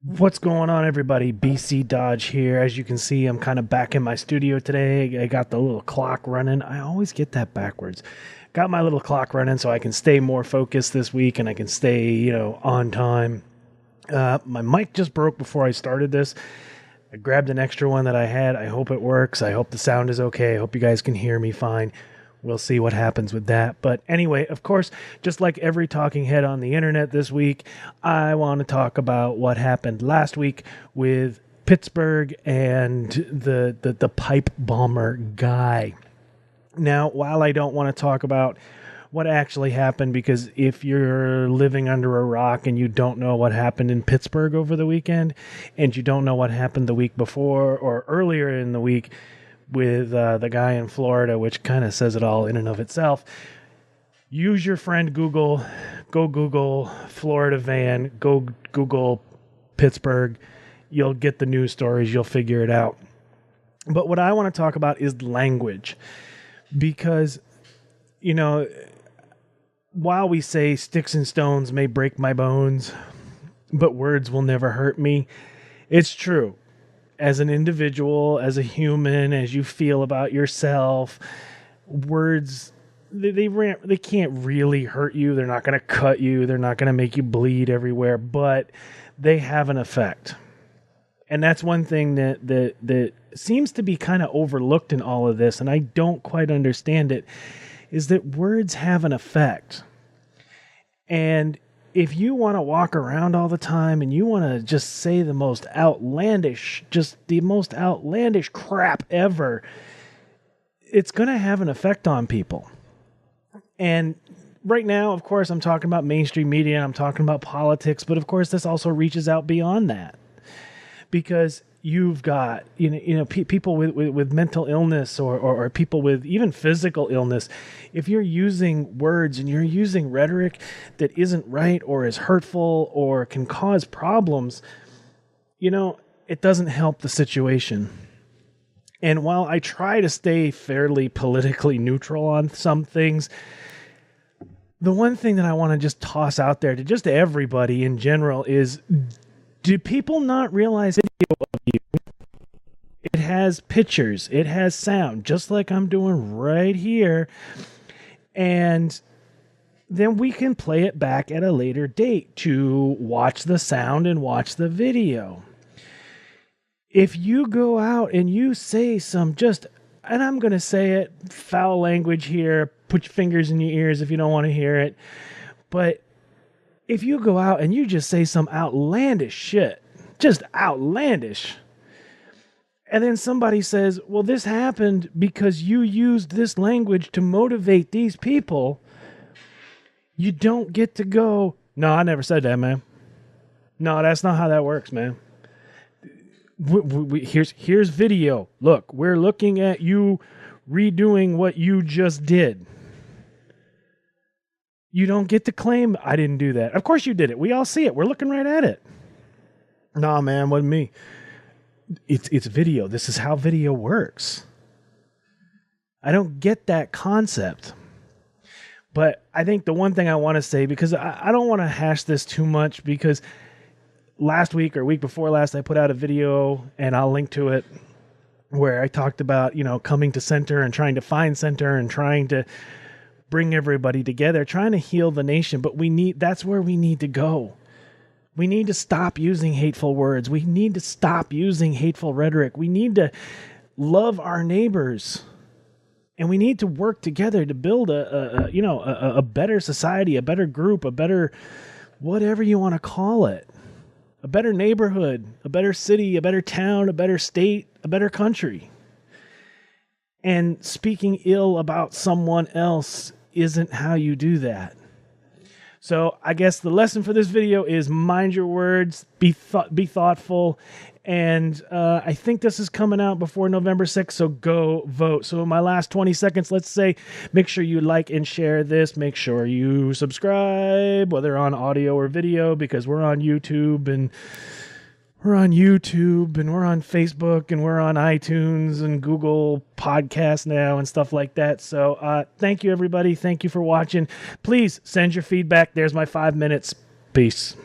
What's going on, everybody? BC Dodge here. As you can see, I'm kind of back in my studio today. I got the little clock running. I always get that backwards. Got my little clock running so I can stay more focused this week and I can stay, on time. My mic just broke before I started this. I grabbed an extra one that I had. I hope it works. I hope the sound is okay. I hope you guys can hear me fine. We'll see what happens with that. But anyway, of course, just like every talking head on the internet this week, I want to talk about what happened last week with Pittsburgh and the pipe bomber guy. Now, while I don't want to talk about what actually happened, because if you're living under a rock and you don't know what happened in Pittsburgh over the weekend, and you don't know what happened the week before or earlier in the week with the guy in Florida, which kind of says it all in and of itself, use your friend Google. Go Google Florida van. Go Google Pittsburgh. You'll get the news stories. You'll figure it out. But what I want to talk about is language. Because, while we say sticks and stones may break my bones, but words will never hurt me, it's true. As an individual, as a human, as you feel about yourself, words, they can't really hurt you. They're not going to cut you. They're not going to make you bleed everywhere, but they have an effect. And that's one thing that seems to be kind of overlooked in all of this, and I don't quite understand it, is that words have an effect. And if you want to walk around all the time and you want to just say the most outlandish crap ever, it's going to have an effect on people. And right now, of course, I'm talking about mainstream media, I'm talking about politics, but of course, this also reaches out beyond that. Because you've got, people with mental illness or people with even physical illness. If you're using words and you're using rhetoric that isn't right or is hurtful or can cause problems, it doesn't help the situation. And while I try to stay fairly politically neutral on some things, the one thing that I want to just toss out there to just everybody in general is, do people not realize video of you? It has pictures, it has sound, just like I'm doing right here. And then we can play it back at a later date to watch the sound and watch the video. If you go out and you say some and I'm going to say it, foul language here, put your fingers in your ears if you don't want to hear it, but if you go out and you just say some outlandish shit, just outlandish, and then somebody says, well, this happened because you used this language to motivate these people, you don't get to go, no, I never said that, man. No, that's not how that works, man. Here's video. Look, we're looking at you redoing what you just did. You don't get to claim, I didn't do that. Of course you did it. We all see it. We're looking right at it. Nah, man, wasn't me. It's video. This is how video works. I don't get that concept. But I think the one thing I want to say, because I don't want to hash this too much, because last week or week before last, I put out a video, and I'll link to it, where I talked about, coming to center and trying to find center and trying to bring everybody together, trying to heal the nation. But that's where we need to go. We need to stop using hateful words. We need to stop using hateful rhetoric. We need to love our neighbors. And we need to work together to build a better society, a better group, a better whatever you want to call it. A better neighborhood, a better city, a better town, a better state, a better country. And speaking ill about someone else isn't how you do that. So I guess the lesson for this video is mind your words, be thoughtful, and I think this is coming out before November 6th, so go vote. So in my last 20 seconds, let's say, make sure you like and share this. Make sure you subscribe, whether on audio or video, because we're on YouTube, and we're on Facebook, and we're on iTunes and Google Podcasts now and stuff like that. So thank you, everybody. Thank you for watching. Please send your feedback. There's my 5 minutes. Peace.